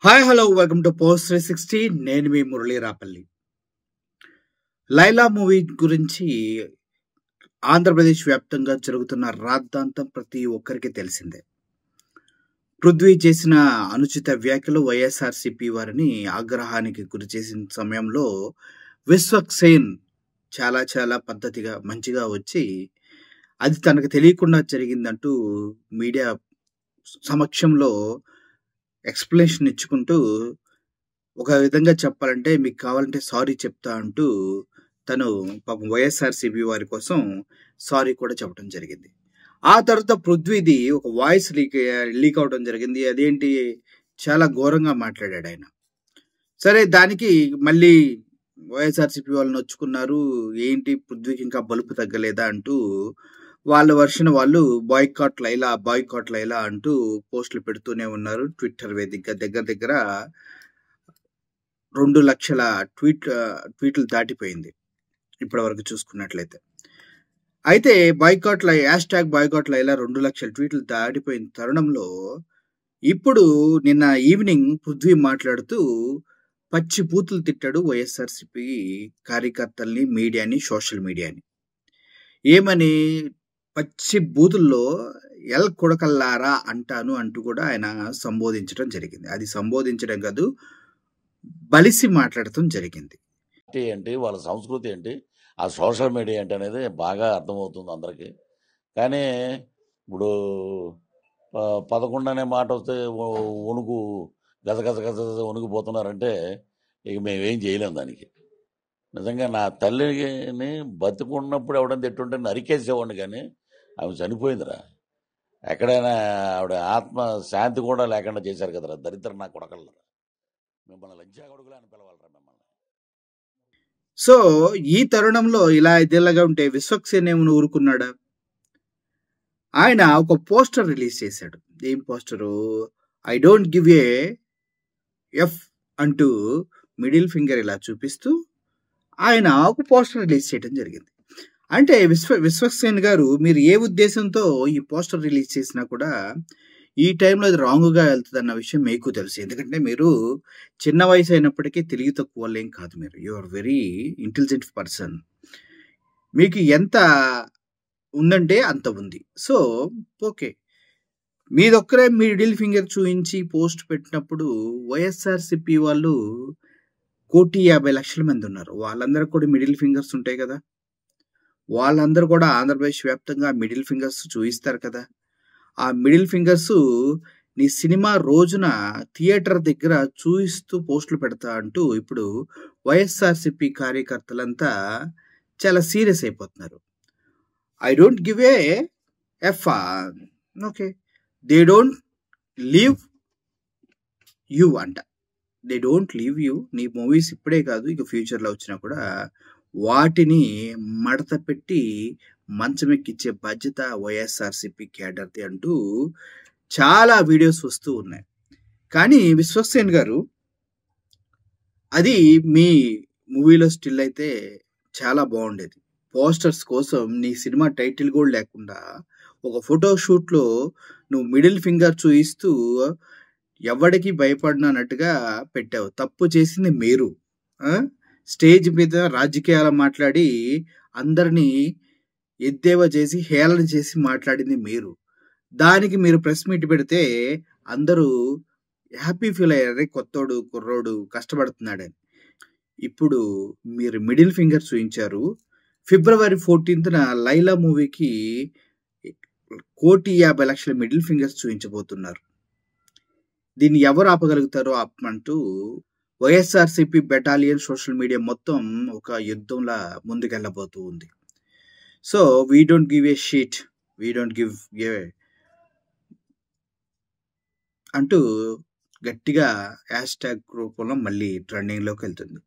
Hi hello welcome to post 360. నేను మీ Murali Rapalli. Laila movie గురించి ఆంధ్రప్రదేశ్ వ్యాప్తంగా జరుగుతున్న రాద్ధాంతం ప్రతి ఒక్కరికి తెలిసిందే. పృథ్వీ చేసిన అనుచిత వ్యాఖ్యలు వైఎస్ఆర్సీపీ వారిని ఆగ్రహానికి గురి చేసిన సమయంలో విశ్వక్సేన్ చాలా పద్ధతిగా మంచిగా వచ్చి అది తనకు తెలియకుండా జరిగిందంటూ మీడియా సమక్షంలో ఎక్స్ప్లెనేషన్ ఇచ్చుకుంటూ ఒక విధంగా చెప్పాలంటే మీకు కావాలంటే సారీ చెప్తా అంటూ తను పాపం వైఎస్ఆర్సీపీ వారి కోసం సారీ కూడా చెప్పడం జరిగింది. ఆ తర్వాత పృథ్వీది ఒక వాయిస్ లీక్ అవడం జరిగింది. అదేంటి చాలా ఘోరంగా మాట్లాడాడు ఆయన. సరే దానికి మళ్ళీ వైఎస్ఆర్సీపీ వాళ్ళు నొచ్చుకున్నారు. ఏంటి పృథ్వీకి ఇంకా బలుపు తగ్గలేదా అంటూ వాళ్ళ వర్షన్ వాళ్ళు బాయ్కాట్ లైలా అంటూ పోస్టులు పెడుతూనే ఉన్నారు. ట్విట్టర్ వేదికగా దగ్గర 2 లక్షల ట్వీట్లు దాటిపోయింది ఇప్పటి వరకు చూసుకున్నట్లయితే. అయితే హ్యాష్ట్యాగ్ బాయ్కాట్ లైలా 2 లక్షల ట్వీట్లు దాటిపోయిన తరుణంలో ఇప్పుడు నిన్న ఈవినింగ్ పృథ్వీ మాట్లాడుతూ పచ్చి బూతులు తిట్టాడు వైఎస్ఆర్సీపీ కార్యకర్తల్ని, మీడియాని, సోషల్ మీడియాని. ఏమని పచ్చి బూతుల్లో ఎల్ కొడకల్లారా అంటాను అంటూ కూడా ఆయన సంబోధించడం జరిగింది. అది సంబోధించడం కాదు, బలిసి మాట్లాడటం జరిగింది. ఏంటి వాళ్ళ సంస్కృతి ఏంటి, ఆ సోషల్ మీడియా ఏంటి అనేది బాగా అర్థమవుతుంది అందరికీ. కానీ ఇప్పుడు 11 అనే మాట వస్తే వణుకు గజ వణుకుపోతున్నారంటే ఇక మేమేం చేయలేం దానికి. నిజంగా నా తల్లిని బతుకున్నప్పుడు ఎవడని తిట్టుంటే నరికేసేవాడిని, కానీ ఆమె చనిపోయిందిరా. ఎక్కడైనా ఆవిడ ఆత్మ శాంతి కూడా లేకుండా చేశారు కదరా దరిద్ర నా కొడకల్లరా. మిమ్మల్ని లంచా కొడుకులు అని పిలవాలరా మిమ్మల్ని. సో ఈ తరుణంలో ఇలా ఇదేలాగా ఉంటే విశ్వక్సేన్ ఏమని ఊరుకున్నాడా? ఆయన ఒక పోస్టర్ రిలీజ్ చేశాడు. ఏం poster? I don't give a F అంటూ మిడిల్ ఫింగర్ ఇలా చూపిస్తూ ఆయన ఒక పోస్టర్ రిలీజ్ చేయడం జరిగింది. అంటే విశ్వక్సేన్ గారు మీరు ఏ ఉద్దేశంతో ఈ పోస్టర్ రిలీజ్ చేసినా కూడా ఈ టైంలో అది రాంగ్గా వెళ్తుంది అన్న విషయం మీకు తెలుసు. ఎందుకంటే మీరు చిన్న వయసు అయినప్పటికీ తెలివి తక్కువ వాళ్ళేం కాదు. మీరు you are very intelligent person. మీకు ఎంత ఉందంటే అంత ఉంది. సో ఓకే, మీదొక్కరే మిడిల్ ఫింగర్ చూపించి పోస్ట్ పెట్టినప్పుడు వైఎస్ఆర్సీపీ వాళ్ళు 1,50,00,000 మంది ఉన్నారు. వాళ్ళందరూ కూడా మిడిల్ ఫింగర్స్ ఉంటాయి కదా. వాళ్ళందరూ కూడా ఆంధ్రప్రదేశ్ వ్యాప్తంగా మిడిల్ ఫింగర్స్ చూయిస్తారు కదా. ఆ మిడిల్ ఫింగర్స్ నీ సినిమా రోజున థియేటర్ దగ్గర చూయిస్తూ పోస్టులు పెడతా అంటూ ఇప్పుడు వైఎస్ఆర్సీపీ కార్యకర్తలంతా చాలా సీరియస్ అయిపోతున్నారు. I don't give a F. Okay, they don't leave you అంట. They don't leave you. నీ మూవీస్ ఇప్పుడే కాదు, ఇక ఫ్యూచర్లో వచ్చినా కూడా వాటిని మడత పెట్టి మంచమెక్కిచ్చే బాధ్యత వైఎస్ఆర్సీపీ క్యాడర్ది అంటూ చాలా వీడియోస్ వస్తూ ఉన్నాయి. కానీ విశ్వక్సేన్ గారు అది మీ మూవీలో స్టిల్ అయితే చాలా బాగుండేది. పోస్టర్స్ కోసం నీ సినిమా టైటిల్ కూడా లేకుండా ఒక ఫోటో షూట్లో నువ్వు మిడిల్ ఫింగర్ చూయిస్తూ ఎవడికి భయపడినట్టుగా పెట్టావు. తప్పు చేసింది మీరు. స్టేజ్ మీద రాజకీయాలు మాట్లాడి అందరినీ ఎద్దేవా చేసి హేళన చేసి మాట్లాడింది మీరు. దానికి మీరు ప్రెస్ మీట్ పెడితే అందరూ హ్యాపీ ఫీల్ అయ్యారు, కొత్తోడు కుర్రోడు కష్టపడుతున్నాడని. ఇప్పుడు మీరు మిడిల్ ఫింగర్ చూపించారు. February 14th లైలా మూవీకి 1,50,00,000 మిడిల్ ఫింగర్స్ చూపించబోతున్నారు. దీన్ని ఎవరు ఆపగలుగుతారో ఆపమంటూ వైఎస్ఆర్సీపీ బెటాలియన్ సోషల్ మీడియా మొత్తం ఒక యుద్ధంలా ముందుకెళ్ళబోతూ ఉంది. So we don't give A sheet, we don't give ఏ అంటూ గట్టిగా హ్యాష్ట్యాగ్ రూపంలో మళ్ళీ ట్రెండింగ్లోకి వెళ్తుంది.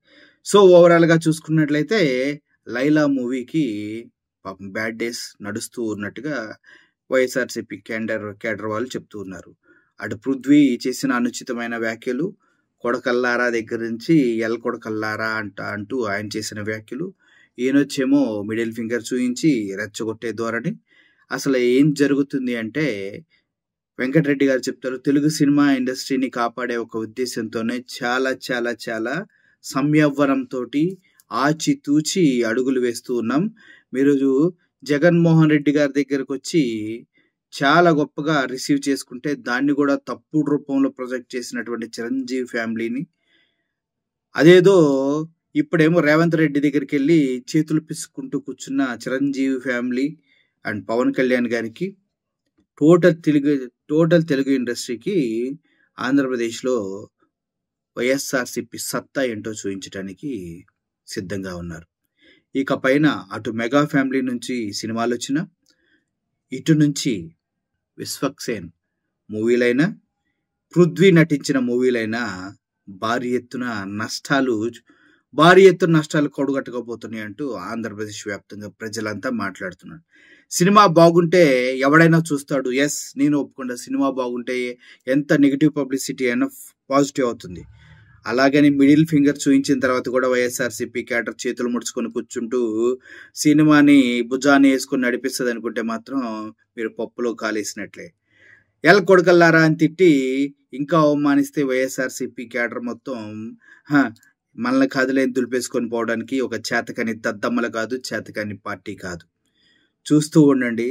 సో ఓవరాల్గా చూసుకున్నట్లయితే లైలా మూవీకి పాపం బ్యాడ్ డేస్ నడుస్తూ ఉన్నట్టుగా వైఎస్ఆర్సీపీ క్యాడర్ వాళ్ళు చెప్తూ ఉన్నారు. అటు పృథ్వీ చేసిన అనుచితమైన వ్యాఖ్యలు, కొడకల్లారా దగ్గర నుంచి ఎల్ కొడకల్లారా అంటూ ఆయన చేసిన వ్యాఖ్యలు, ఈయనొచ్చేమో మిడిల్ ఫింగర్ చూపించి రెచ్చగొట్టే ధోరణి. అసలు ఏం జరుగుతుంది అంటే వెంకటరెడ్డి గారు చెప్తారు, తెలుగు సినిమా ఇండస్ట్రీని కాపాడే ఒక ఉద్దేశంతోనే చాలా చాలా చాలా సంయవ్వనంతో ఆచితూచి అడుగులు వేస్తూ ఉన్నాం. మీరు జగన్మోహన్ రెడ్డి గారి దగ్గరకు వచ్చి చాలా గొప్పగా రిసీవ్ చేసుకుంటే దాన్ని కూడా తప్పుడు రూపంలో ప్రొజెక్ట్ చేసినటువంటి చిరంజీవి ఫ్యామిలీని, అదేదో ఇప్పుడేమో రేవంత్ రెడ్డి దగ్గరికి వెళ్ళి చేతులు పిసుకుంటూ కూర్చున్న చిరంజీవి ఫ్యామిలీ అండ్ పవన్ కళ్యాణ్ గారికి టోటల్ తెలుగు ఇండస్ట్రీకి ఆంధ్రప్రదేశ్లో వైఎస్ఆర్సిపి సత్తా ఏంటో చూపించడానికి సిద్ధంగా ఉన్నారు. ఇక పైన అటు మెగా ఫ్యామిలీ నుంచి సినిమాలు వచ్చిన, ఇటు నుంచి విశ్వక్సేన్ మూవీలైనా, పృథ్వీ నటించిన మూవీలైనా భారీ ఎత్తున నష్టాలు కొడగట్టుకోబోతున్నాయి అంటూ ఆంధ్రప్రదేశ్ వ్యాప్తంగా ప్రజలంతా మాట్లాడుతున్నారు. సినిమా బాగుంటే ఎవడైనా చూస్తాడు, ఎస్ నేను ఒప్పుకుంటా, సినిమా బాగుంటే ఎంత నెగిటివ్ పబ్లిసిటీ అయినా పాజిటివ్ అవుతుంది. అలాగని మిడిల్ ఫింగర్ చూపించిన తర్వాత కూడా వైఎస్ఆర్సీపీ క్యాడర్ చేతులు ముడుచుకొని కూర్చుంటూ సినిమాని భుజాన్ని వేసుకొని నడిపిస్తుంది అనుకుంటే మాత్రం మీరు పప్పులో కాలేసినట్లే. ఎల్ కొడకల్లారా అని తిట్టి ఇంకా అవమానిస్తే వైఎస్ఆర్సీపీ క్యాడర్ మొత్తం మనల్ని కదిలేని దులిపేసుకొని పోవడానికి ఒక చేతకాని దద్దమ్మలు కాదు, చేతకాని పార్టీ కాదు. చూస్తూ ఉండండి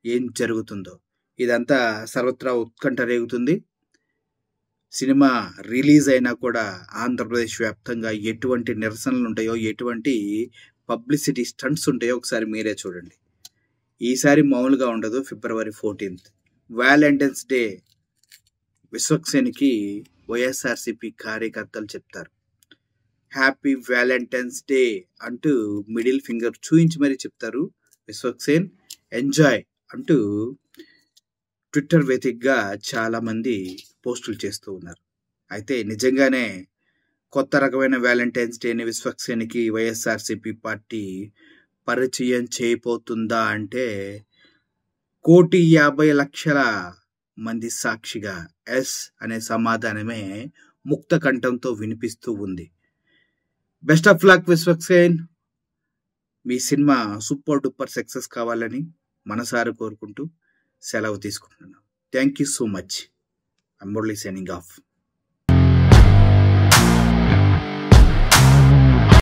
ఏం జరుగుతుందో. ఇదంతా సర్వత్రా ఉత్కంఠ రేగుతుంది. సినిమా రిలీజ్ అయినా కూడా ఆంధ్రప్రదేశ్ వ్యాప్తంగా ఎటువంటి నిరసనలు ఉంటాయో, ఎటువంటి పబ్లిసిటీ స్టంట్స్ ఉంటాయో ఒకసారి మీరే చూడండి. ఈసారి మామూలుగా ఉండదు. ఫిబ్రవరి 14th వ్యాలంటైన్స్ డే విశ్వక్సేన్కి వైఎస్ఆర్సీపీ కార్యకర్తలు చెప్తారు, హ్యాపీ వ్యాలంటైన్స్ డే అంటూ మిడిల్ ఫింగర్ చూయించి మరీ చెప్తారు. విశ్వక్సేన్ ఎంజాయ్ అంటూ ట్విట్టర్ వేదికగా చాలామంది పోస్టులు చేస్తూ ఉన్నారు. అయితే నిజంగానే కొత్త రకమైన వ్యాలంటైన్స్ డేని విశ్వక్సేన్కి వైఎస్ఆర్సీపీ పార్టీ పరిచయం చేయబోతుందా అంటే 1,50,00,000 మంది సాక్షిగా ఎస్ అనే సమాధానమే ముక్త కంఠంతో వినిపిస్తూ ఉంది. Best of luck Vishwaksen. Me cinema super duper success కావాలని మనసారా కోరుకుంటూ సెలవు తీసుకుంటున్నాను. Thank you so much. I'm only signing off.